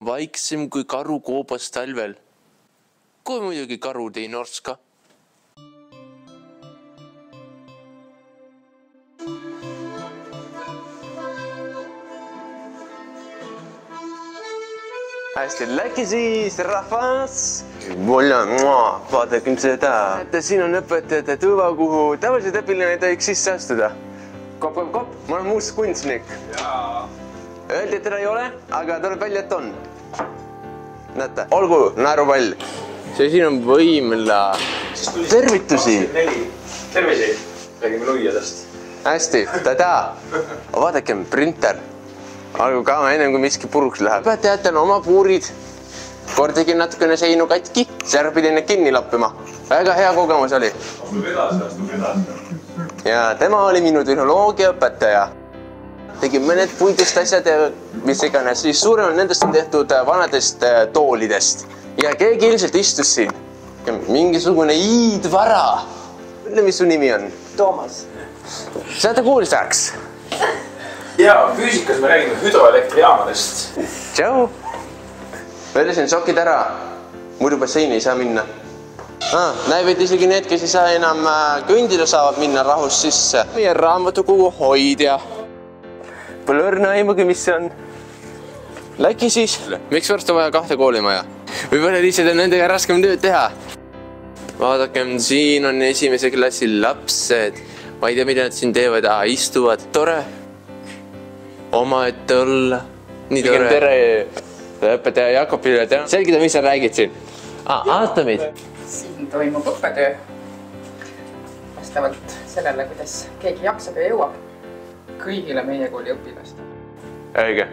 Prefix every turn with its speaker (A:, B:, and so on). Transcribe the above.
A: Vaiksem kui karu koobas talvel. Kui muidugi karud ei norska. Hästi, läki siis rahvas. Vaadakem seda. Siin on õpetajate tuba, kuhu tavaliselt õpilane ei tohiks sisse astuda. Kopp, kopp, kopp. Ma olen muust kunstnik. Öeldi, et teda ei ole, aga tuleb välja, et on. Näete, olgu, naerupall. See siin on võimla. Tervitusi.
B: Tervisi. Räägime nuiadest.
A: Hästi, tada. Vaadakem, printer. Olgu ka ennem kui miski puruks läheb. Õpetajatel on oma puurid. Kord tegin natukene seinu katki. Seal pidi need kinni lappima. Väga hea kogemus oli.
B: Astub edasi.
A: Ja tema oli minu tehnoloogiaõpetaja. Tegin mõned puidust asjad ja mis iganes. Siis suuremad nendest on tehtud vanadest toolidest. Ja keegi ilmselt istus siin. Mingisugune iidvara. Ütle, mis su nimi on?
C: Toomas.
A: Saate kuulsaks?
B: Jaa, füüsikas me räägime hüdroelektrijaamadest.
A: Tšau. Võelesin sokid ära. Muidu basseini ei saa minna. Näib, et isegi need, kes ei saa enam kõndida, saavad minna rahus sisse. Meie raamatukogu hoidja. Pole õrna aimugi, mis see on. Läki siis. Miks varsti vaja 2 koolimaja? Võib-olla lihtsalt on nendega raskem tööd teha. Vaadakem, siin on esimese klassi lapsed. Ma ei tea, mida nad siin teevad. Istuvad. Tore. Omaette olla. Nii tore. Tere õpetaja Jakobile. Selgida, mis sa räägid siin? Aatomid.
C: Siin toimub õppetöö. Vastavalt sellele, kuidas keegi jaksab ja jõuab kõigile meie kooli õpilastele.
A: Õige.